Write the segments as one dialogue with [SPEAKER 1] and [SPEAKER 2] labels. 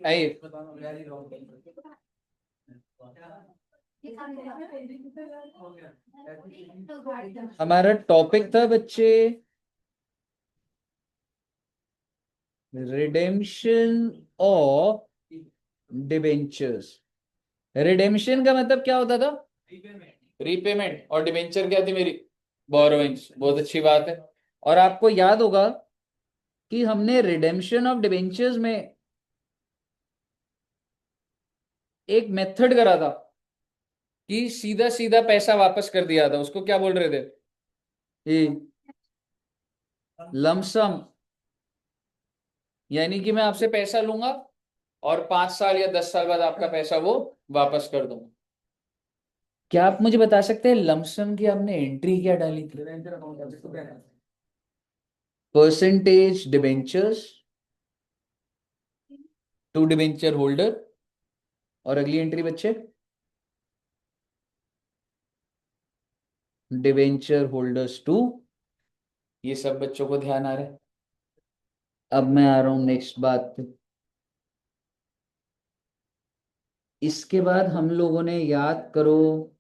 [SPEAKER 1] आइए, हमारा टॉपिक था बच्चे रिडेम्पशन ऑफ डिबेंचर्स। रिडेम्पशन का मतलब क्या होता था? रीपेमेंट। और डिबेंचर क्या थी? मेरी बोरोइंग्स। बहुत अच्छी बात है। और आपको याद होगा कि हमने रिडेम्पशन ऑफ डिबेंचर्स में एक मेथड करा था कि सीधा सीधा पैसा वापस कर दिया था। उसको क्या बोल रहे थे? लमसम। यानी कि मैं आपसे पैसा लूंगा और 5 साल या 10 साल बाद आपका पैसा वो वापस कर दूंगा। क्या आप मुझे बता सकते हैं लमसम की आपने एंट्री क्या डाली थी? Percentage debentures to debenture holder. और अगली एंट्री बच्चे डिबेंचर होल्डर्स टू। ये सब बच्चों को ध्यान आ रहा है? अब मैं आ रहा हूं नेक्स्ट बात पे। इसके बाद हम लोगों ने याद करो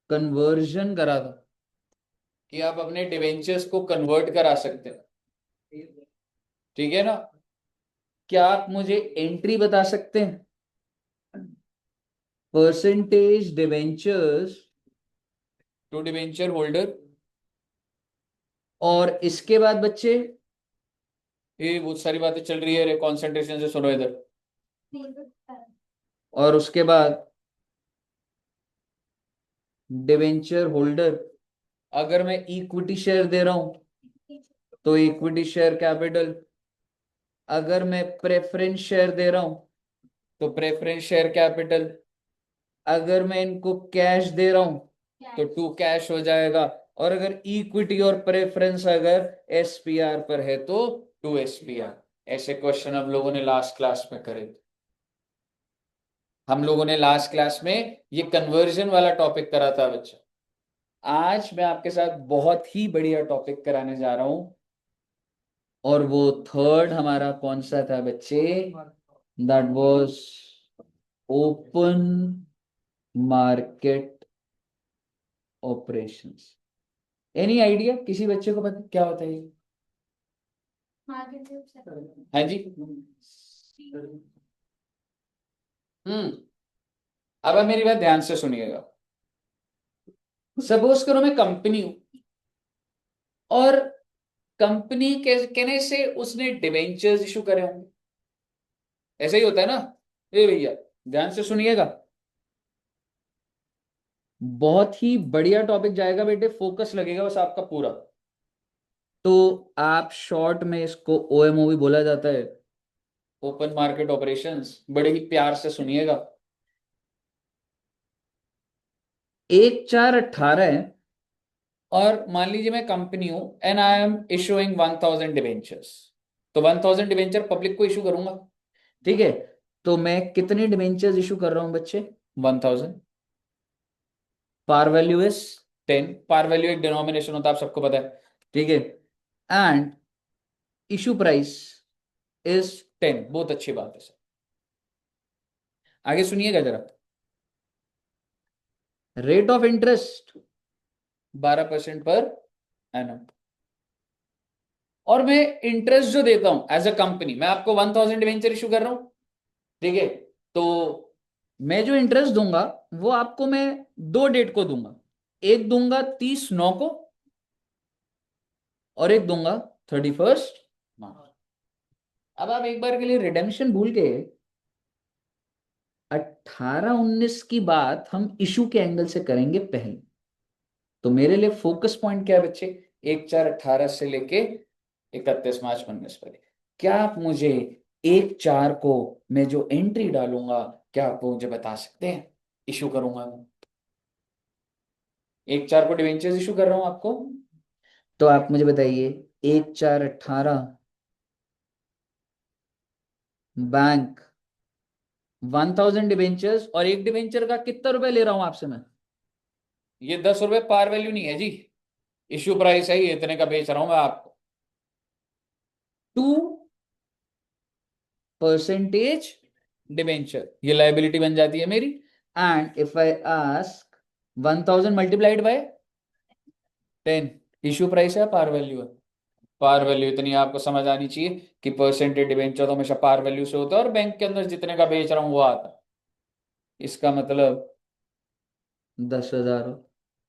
[SPEAKER 1] कन्वर्जन करा था कि आप अपने डिबेंचर्स को कन्वर्ट करा सकते हैं। ठीक है ना? क्या आप मुझे एंट्री बता सकते हैं? Percentage debentures to debenture holder. और इसके बाद बच्चे ये बहुत सारी बातें चल रही है, कॉन्सेंट्रेशन से सुनो इधर। और उसके बाद डिबेंचर होल्डर, अगर मैं इक्विटी शेयर दे रहा हूं तो इक्विटी शेयर कैपिटल। अगर मैं प्रेफरेंस शेयर दे रहा हूं तो प्रेफरेंस शेयर कैपिटल। अगर मैं इनको कैश दे रहा हूं तो टू कैश हो जाएगा। और अगर इक्विटी और प्रेफरेंस अगर एसपीआर पर है तो टू एसपीआर। ऐसे क्वेश्चन हम लोगों ने लास्ट क्लास में करे थे। हम लोगों ने लास्ट क्लास में ये कन्वर्जन वाला टॉपिक करा था बच्चा। आज मैं आपके साथ बहुत ही बढ़िया टॉपिक कराने जा रहा हूं। और वो थर्ड हमारा कौन सा था बच्चे? That was open market operations. Any idea? किसी बच्चे को पता क्या होता है ये? हाँ जी। अब आप मेरी बात ध्यान से सुनिएगा। सपोज करो मैं कंपनी हूं और कंपनी के कहने से उसने डिवेंचर्स इशू करे होंगे। ऐसा ही होता है ना? ए भैया ध्यान से सुनिएगा, बहुत ही बढ़िया टॉपिक जाएगा बेटे, फोकस लगेगा बस आपका पूरा। तो आप शॉर्ट में इसको ओएमओ भी बोला जाता है, ओपन मार्केट ऑपरेशंस। बड़े ही प्यार से सुनिएगा। 1/4/18 है और मान लीजिए मैं कंपनी हूं and I am issuing 1000 debentures. तो 1000 डिवेंचर पब्लिक को इशू करूंगा। ठीक है? तो मैं कितने डिवेंचर्स इशू कर रहा हूं बच्चे? 1000। Par value is 10। Par value एक डिनोमिनेशन होता है, आप सबको पता है। ठीक है? And issue price is 10। बहुत अच्छी बात है सर। आगे सुनिएगा जरा। Rate of interest 12% per annum. और मैं इंटरेस्ट जो देता हूं एज अ कंपनी, मैं आपको 1000 डिवेंचर इशू कर रहा हूं। ठीक है? तो मैं जो इंटरेस्ट दूंगा वो आपको मैं 2 डेट को दूंगा। एक दूंगा 30/9 को और एक दूंगा 31 मार्च। अब आप एक बार के लिए रिडेम्पशन भूल गए। 18-19 की बात हम इशू के एंगल से करेंगे पहले। तो मेरे लिए फोकस पॉइंट क्या है बच्चे? 1/4/18 से लेके 31 मार्च 19 पर। क्या आप मुझे 1/4 को मैं जो एंट्री डालूंगा, क्या आप मुझे बता सकते हैं? इशू करूंगा मैं 1/4 को डिवेंचर्स इशू कर रहा हूं आपको। तो आप मुझे बताइए 1/4/18 बैंक 1000 डिवेंचर्स। और एक डिवेंचर का कितना रुपए ले रहा हूं आपसे मैं? ये 10 रुपए पार वैल्यू नहीं है जी। इश्यू प्राइस है ये, इतने का बेच रहा हूं मैं आपको। 2% डिबेंचर, ये लाइबिलिटी बन जाती है मेरी। And if I ask 1000 multiplied by 10, issue price है पार वैल्यू है? Par value. इतनी आपको समझ आनी चाहिए कि परसेंटेज डिबेंचर तो हमेशा पार वैल्यू से होता है, और बैंक के अंदर जितने का बेच रहा हूं वो आता है। इसका मतलब 10,000।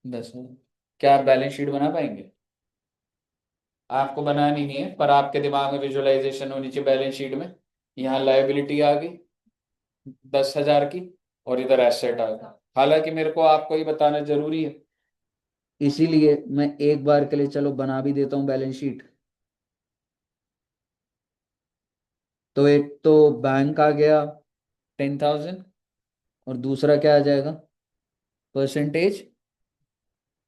[SPEAKER 1] 10,000। क्या आप बैलेंस शीट बना पाएंगे? आपको बनानी नहीं है, पर आपके दिमाग में विजुअलाइजेशन होनी चाहिए बैलेंस शीट में। यहाँ लायबिलिटी आ गई 10,000 की, और इधर एसेट आ गया। हालांकि मेरे को आपको ही बताना जरूरी है, इसीलिए मैं एक बार के लिए चलो बना भी देता हूँ बैलेंस शीट। तो एक तो बैंक आ गया 10,000, और दूसरा क्या आ जाएगा? परसेंटेज।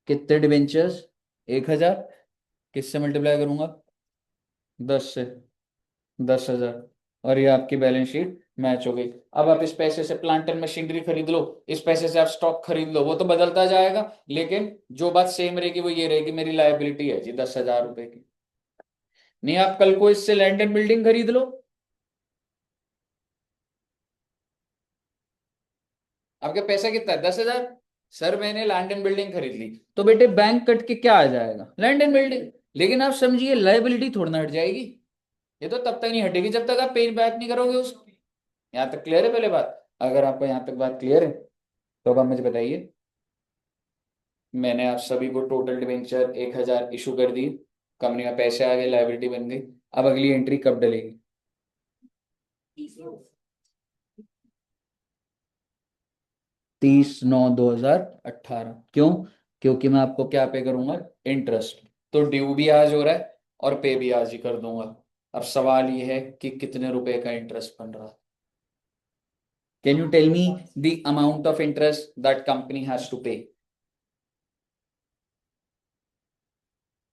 [SPEAKER 1] कितने डिवेंचर्स? 1,000। किससे मल्टीप्लाई करूंगा? 10 से। 10,000। और ये आपकी बैलेंस शीट मैच हो गई। अब आप इस पैसे से प्लांट एंड मशीनरी खरीद लो, इस पैसे से आप स्टॉक खरीद लो, वो तो बदलता जाएगा, लेकिन जो बात सेम रहेगी वो ये रहेगी, मेरी लायबिलिटी है जी 10,000 रुपए की। नहीं, आप कल को इससे लैंड एंड बिल्डिंग खरीद लो, आपके पैसा कितना है? 10,000। सर मैंने लैंड एंड बिल्डिंग खरीद ली, तो बेटे बैंक कट के क्या आ जाएगा? Land and building. लेकिन आप समझिए लायबिलिटी थोड़ी ना हट जाएगी, ये तो तब तक नहीं हटेगी जब तक आप पे बैक नहीं करोगे उसको। यहाँ तक क्लियर है पहले बात? अगर आपको यहाँ तक बात क्लियर है तो अब आप मुझे बताइए, मैंने आप सभी को टोटल डिवेंचर 1,000 इशू कर दी, कंपनी में पैसे आ गए, लाइबिलिटी बन गई। अब अगली एंट्री कब डलेगी? 30/9/2018। क्यों? क्योंकि मैं आपको क्या पे करूंगा? इंटरेस्ट। तो ड्यू भी आज हो रहा है और पे भी आज ही कर दूंगा। अब सवाल ये है कि कितने रुपए का इंटरेस्ट बन रहा है? Can you tell me the amount of interest that company has to pay?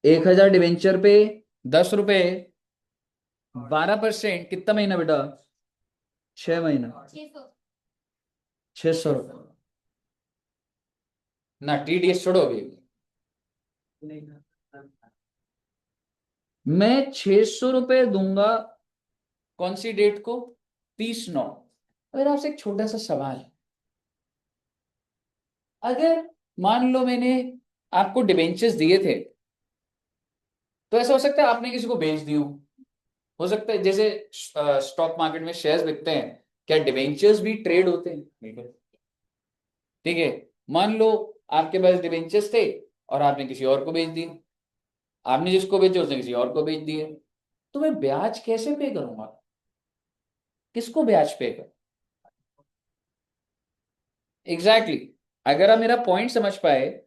[SPEAKER 1] 1,000 debenture पे 10 रुपए, 12%, कितना महीना बेटा? 6 महीना। 600 रुपये। ना टीडीएस छोड़ो अभी। मैं 600 रुपये दूंगा, कौन सी डेट को? 30/9। अगर आपसे एक छोटा सा सवाल है, अगर मान लो मैंने आपको डिबेंचर्स दिए थे, तो ऐसा हो सकता है आपने किसी को बेच दी हो सकता है जैसे स्टॉक मार्केट में शेयर्स बिकते हैं, क्या डिबेंचर्स भी ट्रेड होते हैं? बिल्कुल। ठीक है, मान लो आपके पास डिबेंचर्स थे और आपने किसी और को बेच दिए, आपने जिसको बेचे उसने किसी और को बेच दिए, तो मैं ब्याज कैसे पे करूंगा? किसको ब्याज पे कर? Exactly exactly. अगर आप मेरा पॉइंट समझ पाए,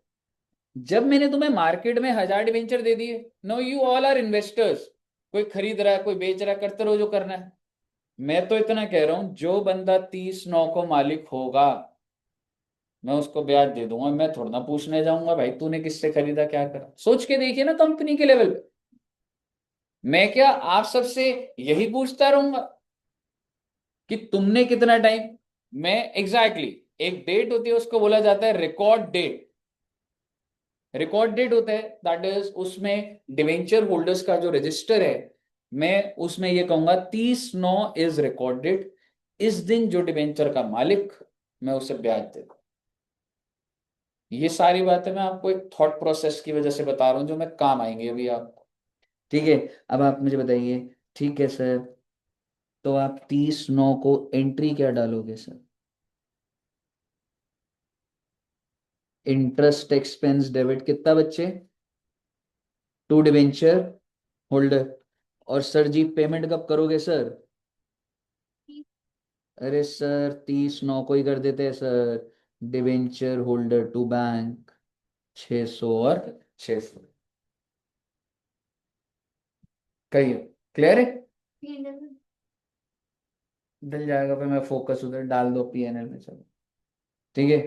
[SPEAKER 1] जब मैंने तुम्हें मार्केट में 1,000 डिवेंचर दे दिए, no you all are investors, कोई खरीद रहा है कोई बेच रहा है, करते रहो जो करना है। मैं तो इतना कह रहा हूं, जो बंदा 30/9 को मालिक होगा मैं उसको ब्याज दे दूंगा। मैं थोड़ा ना पूछने जाऊंगा भाई तूने किससे खरीदा क्या करा। सोच के देखिए ना कंपनी के लेवल पे, मैं क्या आप सबसे यही पूछता रहूंगा कि तुमने कितना टाइम। मैं एग्जैक्टली exactly, एक डेट होती है उसको बोला जाता है रिकॉर्ड डेट। रिकॉर्ड डेट होता है दैट इज, उसमें डिवेंचर होल्डर्स का जो रजिस्टर है, मैं उसमें ये कहूंगा 30/9 इज रिकॉर्ड डेट। इस दिन जो डिवेंचर का मालिक, मैं उसे ब्याज देता हूं। ये सारी बातें मैं आपको एक थॉट प्रोसेस की वजह से बता रहा हूं जो मैं काम आएंगे अभी आपको। ठीक है, अब आप मुझे बताइए, ठीक है सर, तो आप 30/9 को एंट्री क्या डालोगे सर? इंटरेस्ट एक्सपेंस डेबिट कितना बच्चे? To debenture holder. और सर जी पेमेंट कब करोगे सर? अरे सर 30/9 को ही कर देते हैं sir. Debenture holder to bank 600 और 600। कहिए, क्लियर है? डल जाएगा, फिर मैं फोकस उधर डाल दो पीएनएल में, चलो। ठीक है,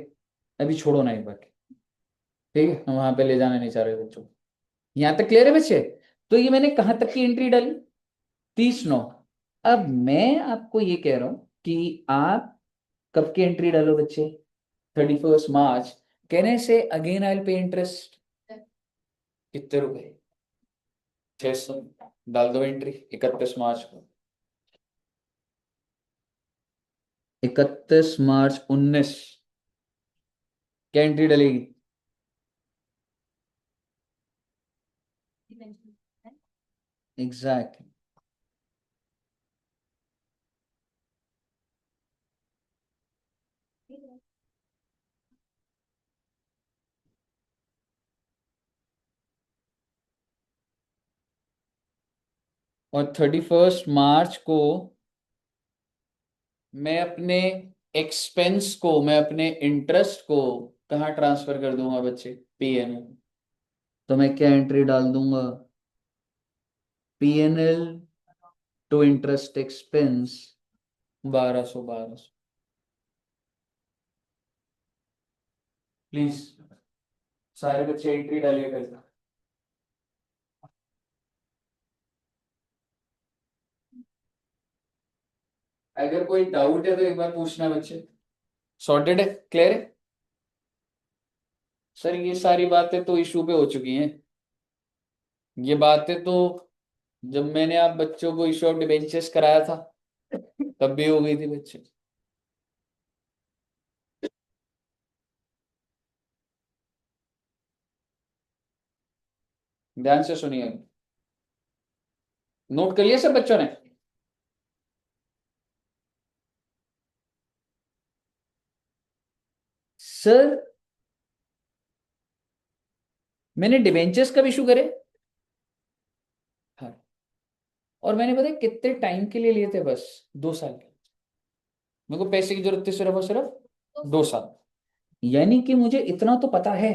[SPEAKER 1] अभी छोड़ो ना एक बार, ठीक है, हम वहां पे ले जाना नहीं चाह रहे बच्चों को। यहाँ तक क्लियर है बच्चे? तो ये मैंने कहां तक की एंट्री डाली? 30/9। अब मैं आपको ये कह रहा हूं कि आप कब की एंट्री डालो बच्चे? 31 मार्च। कहने से again I will pay interest. कितने रुपए? 600। डाल दो एंट्री 31 मार्च को। 31 मार्च 19 क्या एंट्री डलेगी? एग्जैक्ट। और 31 मार्च को मैं अपने एक्सपेंस को, मैं अपने इंटरेस्ट को कहाँ ट्रांसफर कर दूंगा बच्चे? पीएनएल। तो मैं क्या एंट्री डाल दूंगा? PNL to interest expense 1200। Please सारे बच्चे एंट्री डालिए कल। अगर कोई डाउट है तो एक बार पूछना बच्चे। सॉर्टेड है? क्लियर है? सर ये सारी बातें तो इशू पे हो चुकी हैं। ये बातें तो जब मैंने आप बच्चों को इशू ऑफ डिबेंचर्स कराया था तब भी हो गई थी बच्चे। ध्यान से सुनिए। नोट कर लिया सब बच्चों ने? सर मैंने डिबेंचर्स कब इशू करे? हाँ। और मैंने पता है कितने टाइम के लिए लिए थे? बस 2 साल के। मेरे को पैसे की जरूरत थी सिर्फ और सिर्फ 2 साल। यानी कि मुझे इतना तो पता है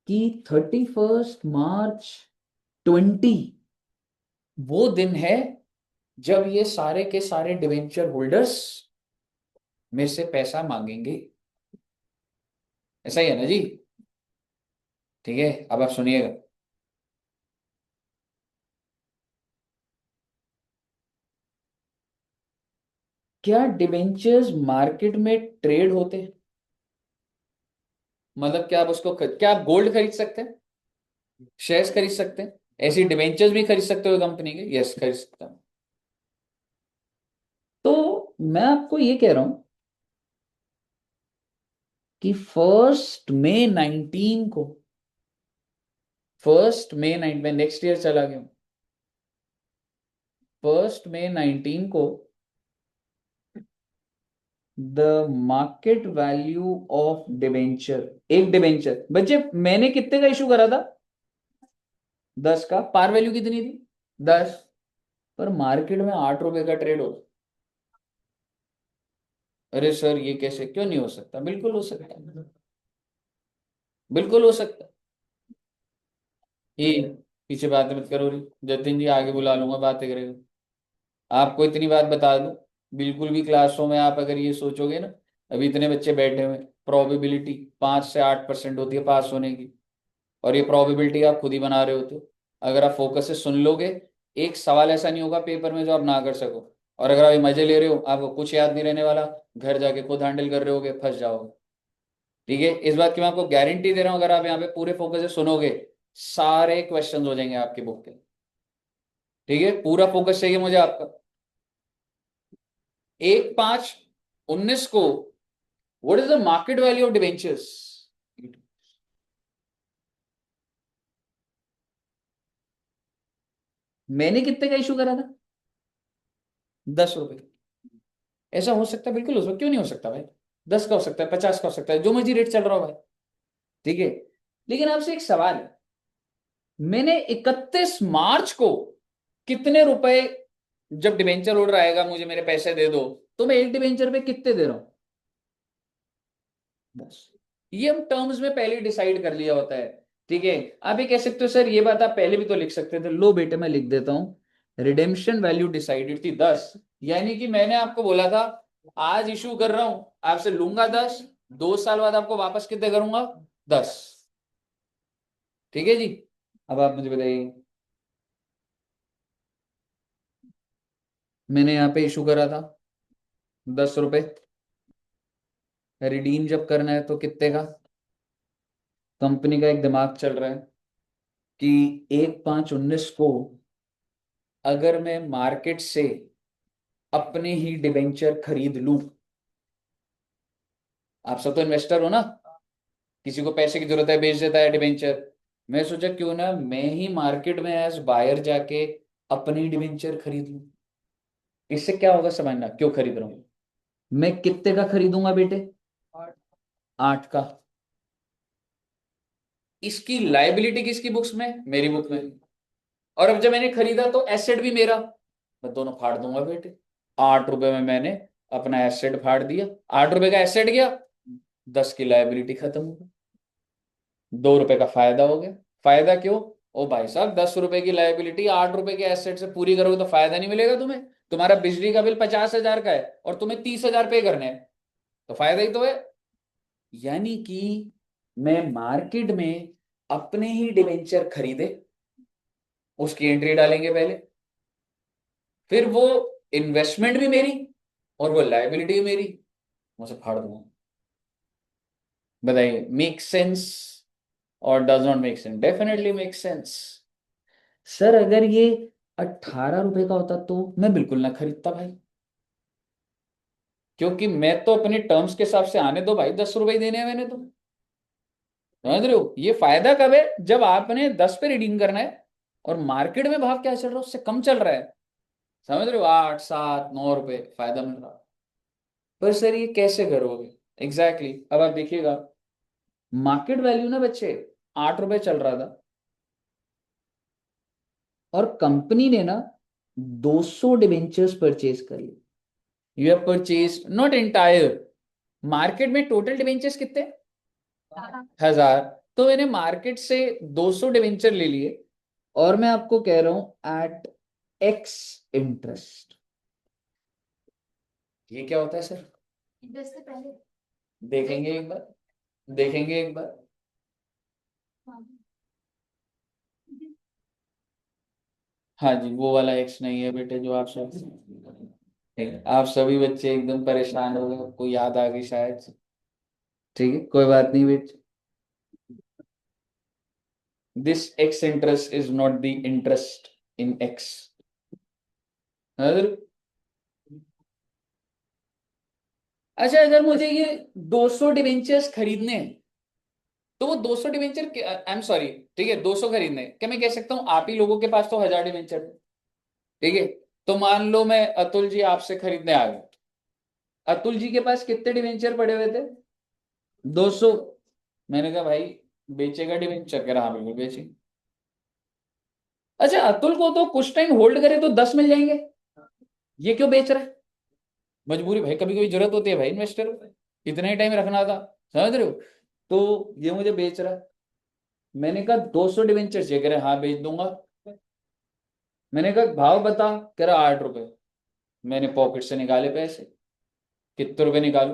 [SPEAKER 1] कि 31 मार्च 20 वो दिन है जब ये सारे के सारे डिवेंचर होल्डर्स मेरे से पैसा मांगेंगे। ऐसा ही है ना जी? ठीक है, अब आप सुनिएगा। क्या डिवेंचर्स मार्केट में ट्रेड होते हैं? मतलब क्या आप उसको क्या आप गोल्ड खरीद सकते हैं? शेयर्स खरीद सकते हैं? ऐसी डिवेंचर्स भी खरीद सकते हो कंपनी के? यस, खरीद सकता हूं। तो मैं आपको ये कह रहा हूं कि 1 मई 2019 को, 1 मई 2019 में नेक्स्ट ईयर चला गया। 1 मई 2019 को the market value of debenture, एक डिबेंचर बच्चे मैंने कितने का इशू करा था? 10 का। पार वैल्यू कितनी थी? 10। पर मार्केट में 8 रुपए का ट्रेड हो। अरे सर ये कैसे, क्यों नहीं हो सकता? बिल्कुल हो सकता है। बिल्कुल हो सकता है। ये पीछे बातें मत करो रे। जतिन जी आगे बुला लूंगा, बातें करेगा। आपको इतनी बात बता दूं, बिल्कुल भी क्लासों में आप अगर ये सोचोगे ना, अभी इतने बच्चे बैठे हुए, प्रोबेबिलिटी 5 से 8% होती है पास होने की। और ये प्रोबेबिलिटी आप खुद ही बना रहे होते हो। अगर आप फोकस से सुन लोगे, एक सवाल ऐसा नहीं होगा पेपर में जो आप ना कर सको। और अगर आप ये मजे ले रहे हो, आपको कुछ याद नहीं रहने वाला, घर जाके खुद हैंडल कर रहे होगे, फंस जाओगे। ठीक है, इस बात की मैं आपको गारंटी दे रहा हूं। अगर आप यहाँ पे पूरे फोकस से सुनोगे, सारे क्वेश्चंस हो जाएंगे आपकी बुक के। ठीक है, पूरा फोकस चाहिए मुझे आपका। 1/5/19 को what is the market value of debentures? मैंने कितने का इशू करा था? 10 रुपए। ऐसा हो सकता है? बिल्कुल हो सकता है, क्यों नहीं हो सकता भाई? 10 का हो सकता है, 50 का हो सकता है, जो मर्जी रेट चल रहा हो भाई। ठीक है, लेकिन आपसे एक सवाल है। मैंने 31 मार्च को कितने रुपए, जब डिबेंचर होल्डर आएगा मुझे मेरे पैसे दे दो, तो मैं एक डिबेंचर पे कितने दे रहा हूं? 10। ये हम टर्म्स में पहले डिसाइड कर लिया होता है। ठीक है, आप ये कह सकते हो सर ये बात आप पहले भी तो लिख सकते थे। लो बेटे मैं लिख देता हूं। रिडेम्पशन वैल्यू डिसाइडेड थी 10। यानी कि मैंने आपको बोला था आज इशू कर रहा हूं, आपसे लूंगा 10, 2 साल बाद आपको वापस कितने करूंगा? 10। ठीक है जी, अब आप मुझे बताइए। मैंने यहाँ पे इशू करा था 10 रुपए। रिडीम जब करना है तो कितने का? कंपनी का एक दिमाग चल रहा है कि 1/5/19 को अगर मैं मार्केट से अपने ही डिबेंचर खरीद लूं, आप सब तो इन्वेस्टर हो ना, किसी को पैसे की जरूरत है बेच देता है डिबेंचर। मैं सोचा क्यों ना मैं ही मार्केट में एज बायर जाके अपनी डिबेंचर खरीद लूं। इससे क्या होगा समझना क्यों खरीद रहा हूं। मैं कितने का खरीदूंगा बेटे? 8 का। इसकी लाइबिलिटी किसकी बुक्स में? मेरी बुक में। और अब जब मैंने खरीदा तो एसेट भी मेरा, मैं दोनों फाड़ दूंगा बेटे। 8 रुपए में मैंने अपना एसेट फाड़ दिया, 8 रुपए का एसेट गया, 10 की लाइबिलिटी खत्म हो गई, 2 रुपए का फायदा हो गया। फायदा क्यों? ओ भाई साहब, 10 रुपए की लाइबिलिटी 8 रुपए के एसेट से पूरी करोगे तो फायदा नहीं मिलेगा तुम्हें। तुम्हारा बिजली का बिल 50,000 का है और तुम्हें 30,000 पे करने हैं, तो फायदा ही तो है। यानी कि मैं मार्केट में अपने ही डिवेंचर खरीदे, उसकी एंट्री डालेंगे पहले, फिर वो इन्वेस्टमेंट भी मेरी और वो लाइबिलिटी भी मेरी, मुझे फाड़ दूंगा। बताइए, मेक सेंस और does not make sense? Definitely make sense. Sir अगर ये 18 रुपए का होता तो मैं बिल्कुल ना खरीदता भाई, क्योंकि मैं तो अपने टर्म्स के हिसाब से आने दो भाई, 10 रुपए ही देने हैं मैंने तो। समझ रहे हो? ये फायदा कब है? जब आपने 10 पे रिडीम करना है और मार्केट में भाव क्या चल रहा है उससे कम चल रहा है। समझ रहे हो? 8 7 9 रुपए फायदा मिल रहा है। पर सर ये कैसे करोगे? एग्जैक्टली अब आप देखिएगा, मार्केट वैल्यू ना बच्चे 8 रुपए चल रहा था और कंपनी ने ना 200 डिवेंचर्स परचेज कर लिए। You have purchase not entire, market में टोटल डिवेंचर्स कितने? 1000। तो मैंने मार्केट से 200 डिवेंचर ले लिए और मैं आपको कह रहा हूं एट एक्स इंटरेस्ट। ये क्या होता है सर? इंटरेस्ट से पहले देखेंगे एक बार, देखेंगे एक बार। हाँ जी, वो वाला एक्स नहीं है बेटे जो आप सब, आप सभी बच्चे एकदम परेशान हो गए, कोई याद आ गई शायद। ठीक है, कोई बात नहीं बेटे। This x interest is not the interest in x. अच्छा, अगर मुझे ये 200 डिवेंचर्स खरीदने हैं तो वो 200 डिवेंचर, आई एम सॉरी, ठीक है 200 खरीदने हैं। क्या मैं कह सकता हूँ आप ही लोगों के पास तो 1000 डिवेंचर थे, ठीक है? तो मान लो मैं अतुल जी आपसे खरीदने आ गया, अतुल जी के पास कितने डिवेंचर पड़े हुए थे? 200। मैंने कहा भाई बेचेगा डिवेंचर? कह रहा हाँ बिल्कुल बेचेंगे। अच्छा, अतुल को तो कुछ टाइम होल्ड करे तो 10 मिल जाएंगे, ये क्यों बेच रहा है? मजबूरी भाई, कभी कभी जरूरत होती है भाई इन्वेस्टर को, इतना ही टाइम रखना था। समझ रहे हो? तो ये मुझे बेच रहा है। मैंने कहा 200 डिवेंचर चाहिए, कह रहे हाँ बेच दूंगा। मैंने कहा भाव बता, कह रहा 8 रुपए। मैंने पॉकेट से निकाले पैसे, कितने रुपए निकालू?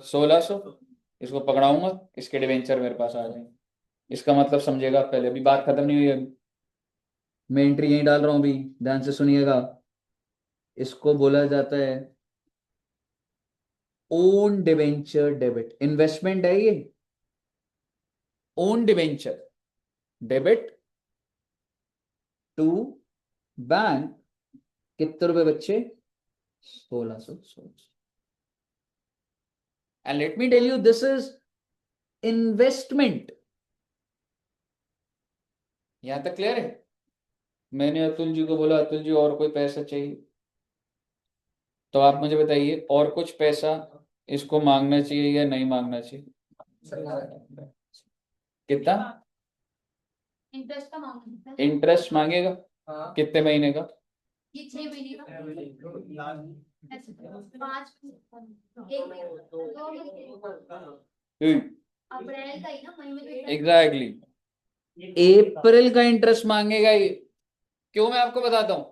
[SPEAKER 1] 1600। इसको पकड़ाऊंगा, इसके डिवेंचर मेरे पास आ जाएंगे। इसका मतलब समझेगा पहले, अभी बात खत्म नहीं हुई अभी, मैं एंट्री यहीं डाल रहा हूं अभी, ध्यान से सुनिएगा। इसको बोला जाता है ओन डिवेंचर डेबिट। इन्वेस्टमेंट है ये, own debenture debit to bank. कितने रुपए बच्चे? 1600। And let me tell you this is investment. यहां तक क्लियर है? मैंने अतुल जी को बोला अतुल जी और कोई पैसा चाहिए, तो आप मुझे बताइए और कुछ पैसा इसको मांगना चाहिए या नहीं मांगना चाहिए? कितना इंटरेस्ट का मांगेगा? इंटरेस्ट मांगेगा कितने महीने का? ये 6 महीने का, ऐसे 5, 1 महीने, 2 महीने, अप्रैल का ही ना, मई में एग्जैक्टली अप्रैल का इंटरेस्ट मांगेगा ये। क्यों? मैं आपको बताता हूं।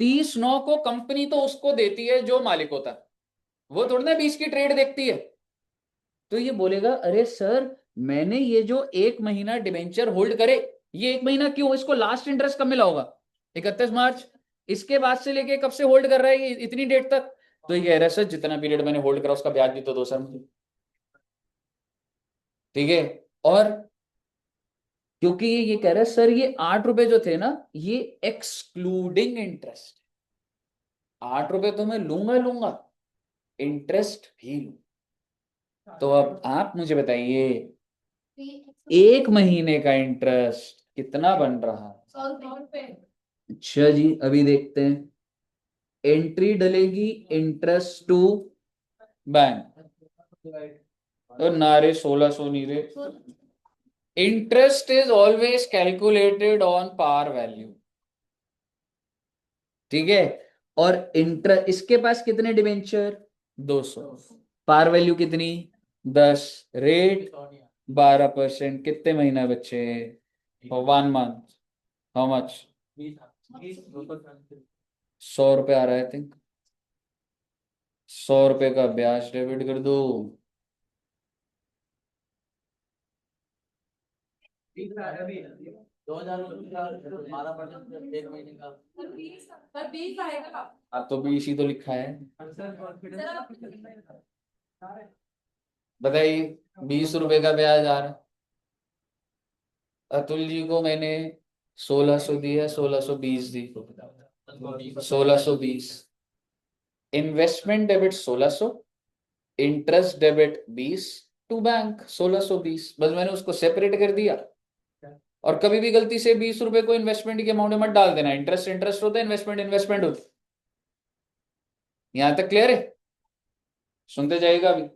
[SPEAKER 1] 30/9 को कंपनी तो उसको देती है जो मालिक होता है, वो थोड़ी ना 20 की ट्रेड देखती है। तो ये बोलेगा अरे सर मैंने ये जो 1 महीना डिबेंचर होल्ड करे, ये 1 महीना क्यों? इसको लास्ट इंटरेस्ट कब मिला होगा? 31 मार्च। इसके बाद से लेके कब से होल्ड कर रहा है ये इतनी डेट तक? तो ये कह रहा है सर जितना पीरियड मैंने होल्ड करा उसका ब्याज भी तो दो सर मुझे। ठीक है। और क्योंकि ये कह रहा है सर ये 8 रुपए जो थे ना ये एक्सक्लूडिंग इंटरेस्ट, 8 रुपए तो मैं लूंगा लूंगा, इंटरेस्ट भी लूंगा। तो अब आप मुझे बताइए एक महीने का इंटरेस्ट कितना बन रहा है? अच्छा जी अभी देखते हैं। एंट्री डलेगी इंटरेस्ट टू बैंक, तो नारे 1600 नीरे। Interest is always calculated on par value, ठीक है। और इंटर इसके पास कितने डिबेंचर? 200। पार वैल्यू कितनी? 10। रेट 12%। कितने महीना बच्चे? 1 मंथ। How much? 100 रुपये आ रहा है। आई थिंक 100 रुपये का ब्याज डेबिट कर दो। हाँ तो भी इसी तो लिखा है। बताइए 20 रुपए का ब्याज आ रहा है। अतुल जी को मैंने 1600 दिया, 1620 दी, 1620। Investment debit 1600, interest debit 20, to bank 1620। बस मैंने उसको सेपरेट कर दिया। और कभी भी गलती से 20 रुपए को इन्वेस्टमेंट के अमाउंट में मत डाल देना। इंटरेस्ट इंटरेस्ट होता है, इन्वेस्टमेंट इन्वेस्टमेंट होता है। यहां तक क्लियर है? सुनते जाएगा अभी।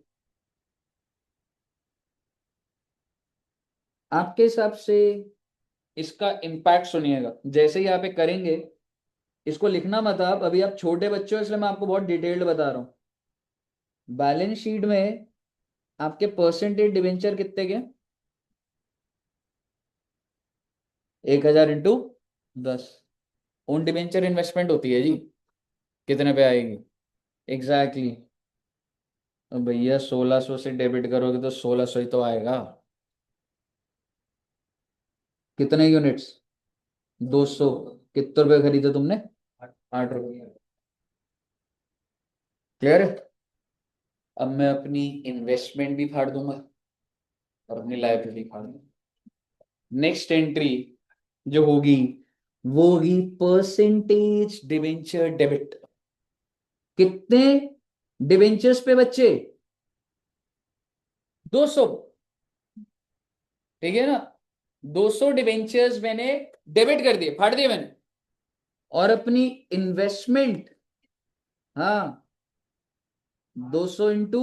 [SPEAKER 1] आपके हिसाब से इसका इम्पैक्ट सुनिएगा जैसे ही आप ये करेंगे। इसको लिखना मत आप, अभी आप छोटे बच्चे हो इसलिए मैं आपको बहुत डिटेल्ड बता रहा हूं। बैलेंस शीट में आपके परसेंटेज डिवेंचर कितने के? 1000 इंटू 10। ओन डिवेंचर इन्वेस्टमेंट होती है जी। कितने पे आएगी? Exactly exactly। तो भैया 1600 से डेबिट करोगे तो 1600 ही तो आएगा। कितने यूनिट्स? 200। कितने रुपए खरीदे तुमने? 8 रुपए। क्लियर है? अब मैं अपनी इन्वेस्टमेंट भी फाड़ दूंगा और अपनी लाइबिलिटी फाड़ दूंगा। नेक्स्ट एंट्री जो होगी वो होगी परसेंटेज डिवेंचर डेबिट। कितने डिवेंचर्स पे बच्चे? 200। ठीक है ना? 200 डिवेंचर्स मैंने डेबिट कर दिए, फाड़ दिए मैंने। और अपनी इन्वेस्टमेंट, हाँ 200 इंटू,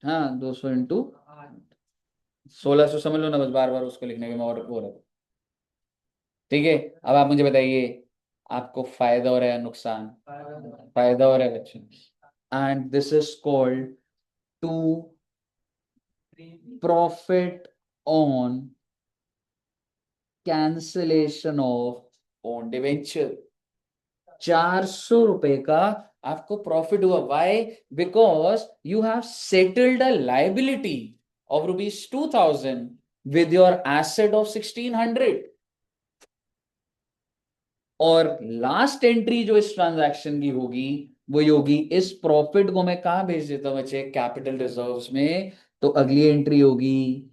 [SPEAKER 1] हाँ 200 इंटू 1600 समझ लो ना, बस बार बार उसको लिखने के मैं और हो रहा था। ठीक है। अब आप मुझे बताइए आपको फायदा हो रहा है या नुकसान? फायदा हो रहा है बच्चे। And this is called to profit on cancellation of own debenture. 400 रुपए का आपको प्रॉफिट हुआ। Why? Because you have settled a liability of ₹2000 with your asset of 1600। और लास्ट एंट्री जो इस ट्रांजैक्शन की होगी वो होगी, इस प्रॉफिट को मैं कहां भेज देता हूं बच्चे? कैपिटल रिजर्व्स में। तो अगली एंट्री होगी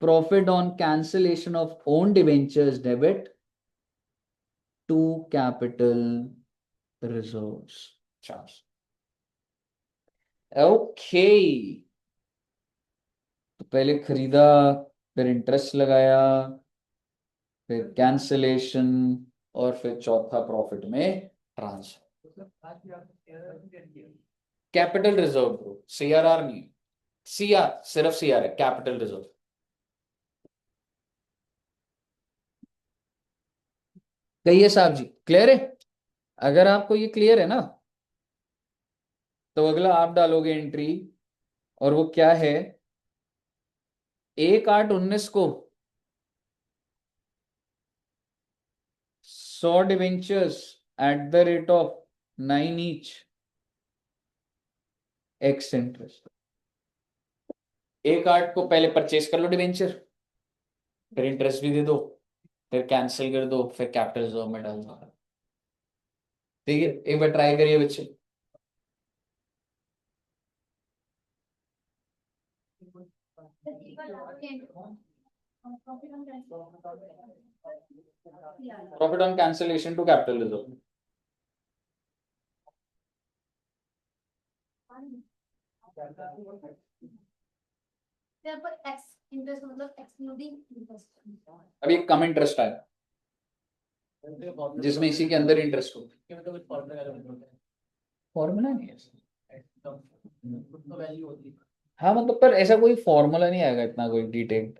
[SPEAKER 1] profit on cancellation of own debentures debit to capital reserves charge. Okay. तो पहले खरीदा, फिर इंटरेस्ट लगाया, फिर कैंसिलेशन, और फिर चौथा प्रॉफिट में transfer. Capital reserve bro, CRR नहीं। सीआर सिर्फ सीआर है, कैपिटल रिजर्व। कहिए साहब जी क्लियर है? अगर आपको ये क्लियर है ना तो अगला आप डालोगे एंट्री, और वो क्या है? 1/8/19 को 100 debentures at the rate of 9 each, x interest. 1/8 को पहले परचेस कर लो डिवेंचर, फिर इंटरेस्ट भी दे दो। फिर कैंसिल कर दो, फिर कैपिटल रिजर्व में डाल दो। ठीक है, एक बार ट्राई करिए बच्चे। Profit on cancellation to capital reserve. अभी एक कम इंटरेस्ट आया जिसमें इसी के अंदर इंटरेस्ट हो। फॉर्मूला नहीं है। हाँ मतलब, पर ऐसा कोई फॉर्मूला नहीं आएगा इतना कोई डिटेल।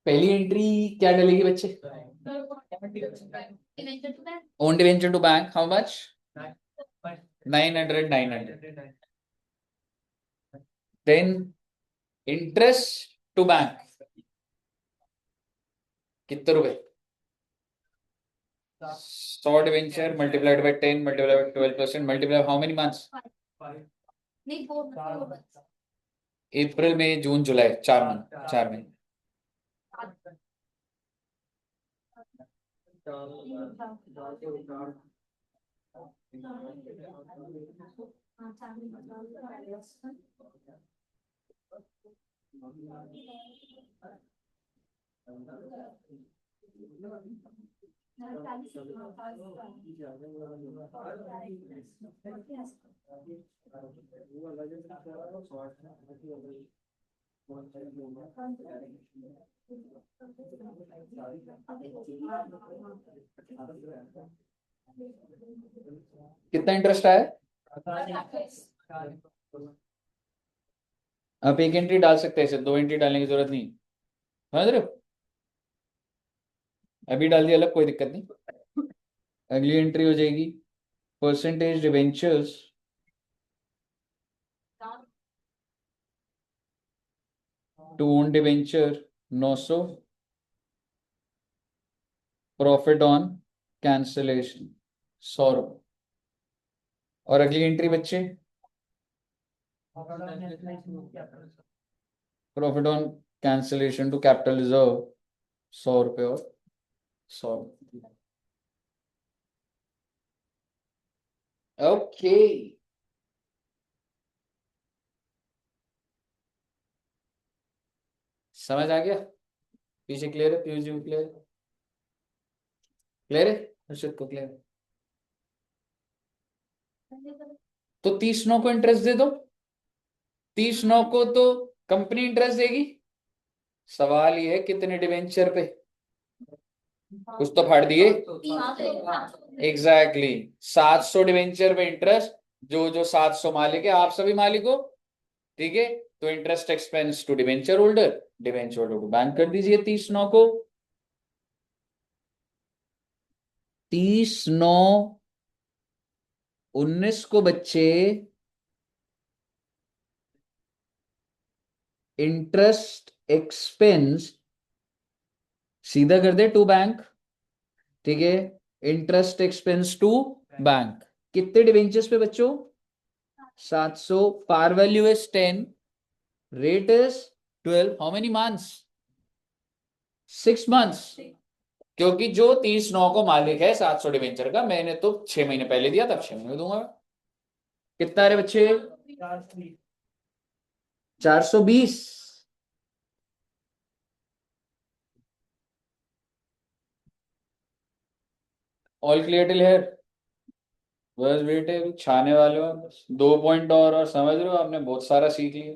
[SPEAKER 1] पहली एंट्री क्या डलेगी बच्चे? Own debenture to bank, how much? 900, 900। Then interest to bank कितने रुपए? 100 debenture multiplied by 10 multiplied by 12% multiply how many months? April May June July, 4 month, 4 महीने। कितना इंटरेस्ट आया? आप एक एंट्री डाल सकते हैं, सिर्फ 2 एंट्री डालने की जरूरत नहीं, समझ रहे हो? अभी डाल दिया अलग, कोई दिक्कत नहीं। अगली एंट्री हो जाएगी percentage debentures to own debenture 900, profit on cancellation 100 रुपये। और अगली एंट्री बच्चे, profit on cancellation to capital reserve 100 रुपये और 100 रुपये। ओके, समझ आ गया? पीछे क्लियर है? पीयूष जी क्लियर? क्लियर है? अर्षद को क्लियर? तो 30/9 को इंटरेस्ट दे दो। 30/9 को तो कंपनी इंटरेस्ट देगी। सवाल ये है कितने डिवेंचर पे? कुछ तो फाड़ दिए। एग्जैक्टली 700 डिवेंचर पे इंटरेस्ट। जो जो 700 मालिक है, आप सभी मालिक हो। ठीक है, तो interest expense to debenture holder, debenture holder to bank कर दीजिए 30/9 को। 30/9/19 को बच्चे इंटरेस्ट एक्सपेंस सीधा कर दे टू बैंक। ठीक है, इंटरेस्ट एक्सपेंस टू बैंक। कितने डिवेंचर्स पे बच्चों? 700। Par value is 10, rate is 12। How many months? 6 months. क्योंकि जो 30/9 को मालिक है 700 डिवेंचर का, मैंने तो 6 महीने पहले दिया, तब 6 महीने में दूंगा। कितना रे बच्चे? 420। All clear till here? बस बेटे अभी छाने वाले हो, बस 2 पॉइंट और समझ रहे हो, आपने बहुत सारा सीख लिया।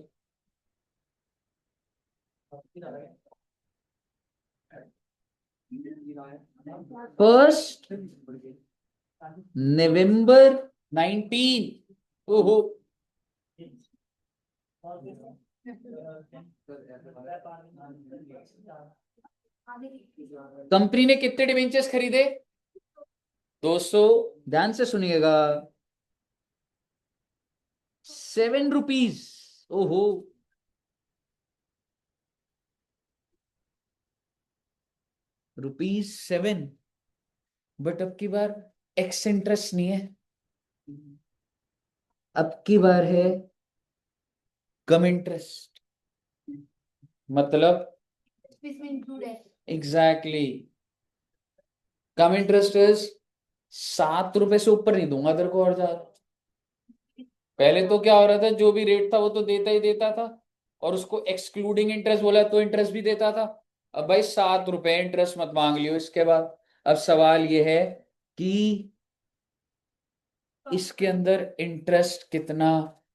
[SPEAKER 1] First November 19। ओहो, कंपनी ने कितने डिवेंचर्स खरीदे? 200। ध्यान से सुनिएगा, 7 रुपीज। ओहो, ₹7। बट अब की बार एक्स इंटरेस्ट नहीं है, अब की बार है कम इंटरेस्ट। मतलब
[SPEAKER 2] इसमें इंक्लूड है।
[SPEAKER 1] एग्जैक्टली। कम इंटरेस्ट इज 7 रुपए से ऊपर नहीं दूंगा तेरे को और ज्यादा। पहले तो क्या हो रहा था, जो भी रेट था वो तो देता ही देता था, और उसको एक्सक्लूडिंग इंटरेस्ट बोला तो इंटरेस्ट भी देता था। अब भाई 7 रुपए इंटरेस्ट मत मांग लियो इसके बाद। अब सवाल ये है कि इसके अंदर इंटरेस्ट कितना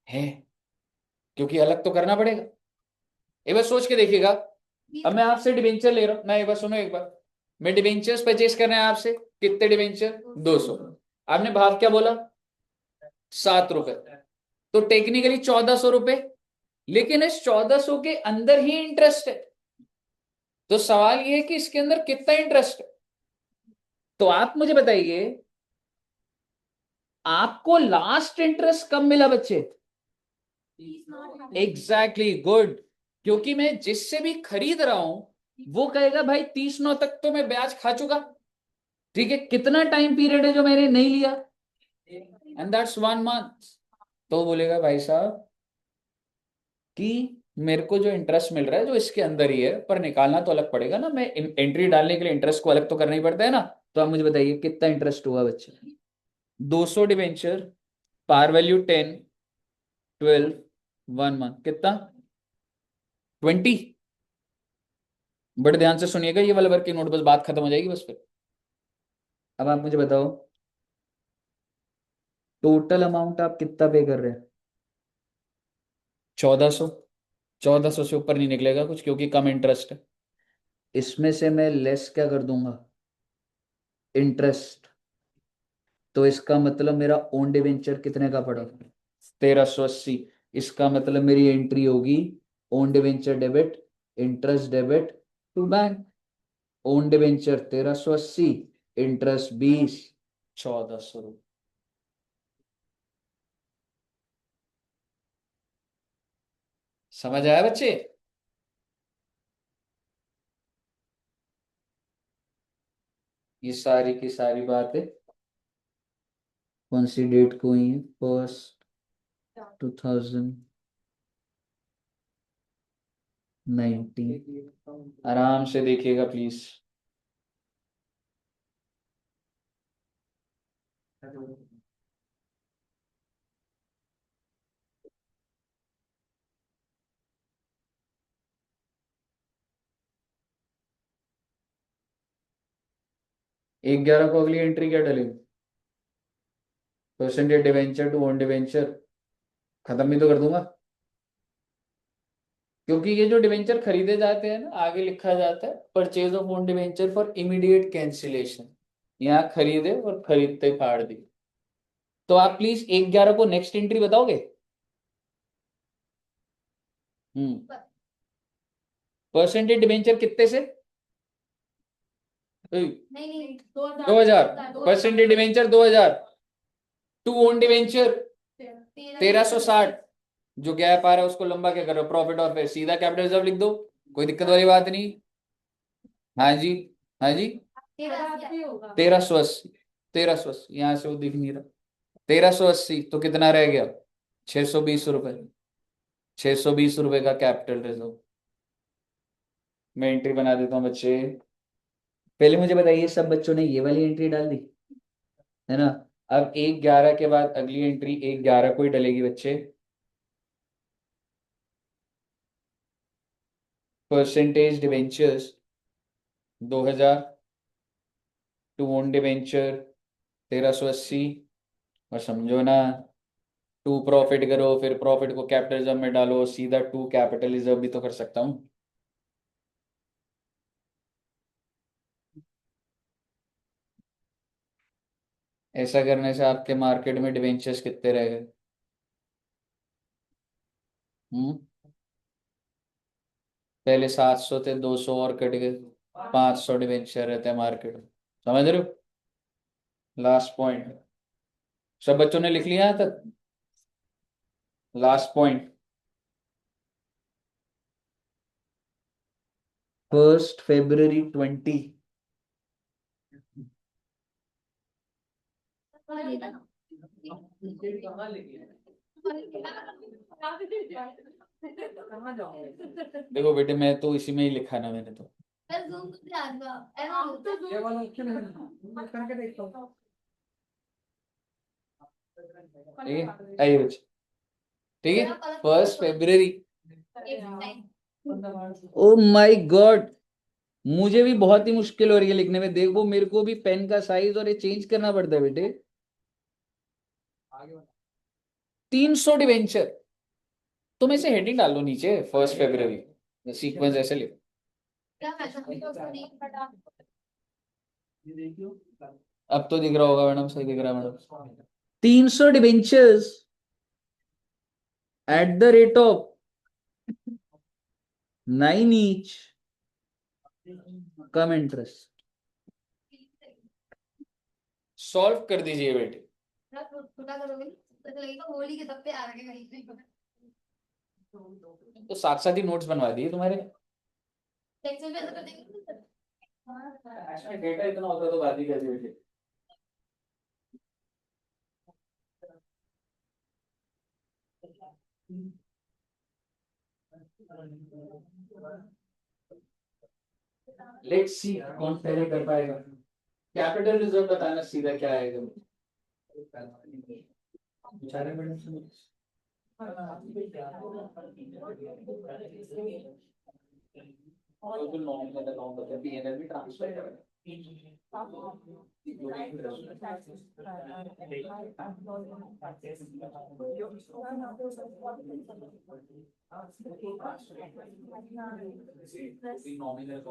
[SPEAKER 1] है, क्योंकि अलग तो करना पड़ेगा। एक बार सोच के देखिएगा। अब मैं आपसे डिबेंचर ले रहा हूं, मैं एक बार सुनो एक बार। मैं डिबेंचर्स परचेज करना है आपसे, कितने डिबेंचर? 200। आपने भाव क्या बोला? 7 रुपए। तो टेक्निकली 1400 रुपए, लेकिन इस 1400 के अंदर ही इंटरेस्ट है। तो सवाल ये है कि इसके अंदर कितना इंटरेस्ट है। तो आप मुझे बताइए, आपको लास्ट इंटरेस्ट कब मिला बच्चे? Exactly, good. क्योंकि मैं जिससे भी खरीद रहा हूं वो कहेगा भाई 30/9 तक तो मैं ब्याज खा चुका। ठीक है, कितना टाइम पीरियड है जो मैंने नहीं लिया? And that's 1 month. तो बोलेगा भाई साहब कि मेरे को जो इंटरेस्ट मिल रहा है जो इसके अंदर ही है, पर निकालना तो अलग पड़ेगा ना, मैं एंट्री डालने के लिए इंटरेस्ट को अलग तो करना ही पड़ता है ना। तो आप मुझे बताइए कितना इंटरेस्ट हुआ बच्चे? 200 डिवेंचर, पार वैल्यू 10, 12, 1 मंथ, कितना? 20। बड़े ध्यान से सुनिएगा ये वाला वर्किंग नोट, बस बात खत्म हो जाएगी बस फिर। अब आप मुझे बताओ टोटल अमाउंट आप कितना पे कर रहे हैं? 1400। 1400 से ऊपर नहीं निकलेगा कुछ, क्योंकि कम इंटरेस्ट है। इसमें से मैं लेस क्या कर दूंगा? इंटरेस्ट। तो इसका मतलब मेरा ओन डिवेंचर कितने का पड़ा? 1380। इसका मतलब मेरी एंट्री होगी own debenture debit, interest debit to bank. Own debenture 1380, interest 20, 1400 रुपये। समझ आया बच्चे? ये सारी की सारी बातें कौन सी डेट को हुई है? 1 2019। आराम से देखिएगा प्लीज। एक 11 को अगली एंट्री क्या डलेगी? Percentage debenture to own debenture खत्म भी तो कर दूंगा, क्योंकि ये जो डिवेंचर खरीदे जाते हैं ना, आगे लिखा जाता है purchase of own debenture for immediate cancellation. यहाँ खरीदे और खरीदते ही फाड़ दी। तो आप प्लीज 1/11 को नेक्स्ट एंट्री बताओगे? परसेंटेज डिवेंचर कितने से?
[SPEAKER 2] नहीं
[SPEAKER 1] 2000। Percentage debenture 2000 to own debenture 1360। जो गैप आ रहा है उसको लंबा क्या करो, प्रॉफिट और फिर सीधा कैपिटल रिजर्व लिख दो, कोई दिक्कत वाली बात नहीं। हाँ जी, हाँ जी। 1380। 1380 यहां से वो दिख नहीं रहा। 1380 तो कितना रह गया? 620 रुपए। 620 रुपए का कैपिटल रिजर्व। मैं एंट्री बना देता हूँ बच्चे। पहले मुझे बताइए सब बच्चों ने ये वाली एंट्री डाल दी है ना? अब 1/11 के बाद अगली एंट्री 1/11 को ही डलेगी बच्चे। Percentage debentures 2000 to own debenture 1380। और समझो ना, टू प्रॉफिट करो फिर प्रॉफिट को कैपिटल रिजर्व में डालो, सीधा टू कैपिटल रिजर्व भी तो कर सकता हूँ। ऐसा करने से आपके मार्केट में डिवेंचर्स कितने रह गए? हम्म पहले 700 थे, 200 और कट गए, 500 डिवेंचर रहते हैं मार्केट में। समझ रहे हो? लास्ट पॉइंट सब बच्चों ने लिख लिया यहाँ तक? Last point, 1 February 20। देखो बेटे, मैं तो इसी में ही लिखा ना मैंने तो। ठीक है, आइए बच्चे। ठीक है, 1 फरवरी। ओ माय गॉड, मुझे भी बहुत ही मुश्किल हो रही है लिखने में। देखो मेरे को भी पेन का साइज और ये चेंज करना पड़ता है बेटे। 300 डिवेंचर। तुम ऐसे हेडिंग डाल लो नीचे, 1 फरवरी, सीक्वेंस ऐसे लिखो। अब तो दिख रहा होगा मैडम, सही दिख रहा है madam. 300 debentures at the rate of 9 each, come interest. Solve कर दीजिए बेटे। तो साथ साथ ही नोट्स बनवा दिए तुम्हारे। डेटा इतना होता तो बात ही कैसे बेटे। लेट्स सी कौन पहले कर पाएगा। कैपिटल रिजर्व बताना सीधा क्या आएगा। बेचारे मैडम से और जो नॉमिनल अकाउंट होता है, पीएनएल भी ट्रांसफर करेगा। नॉमिनल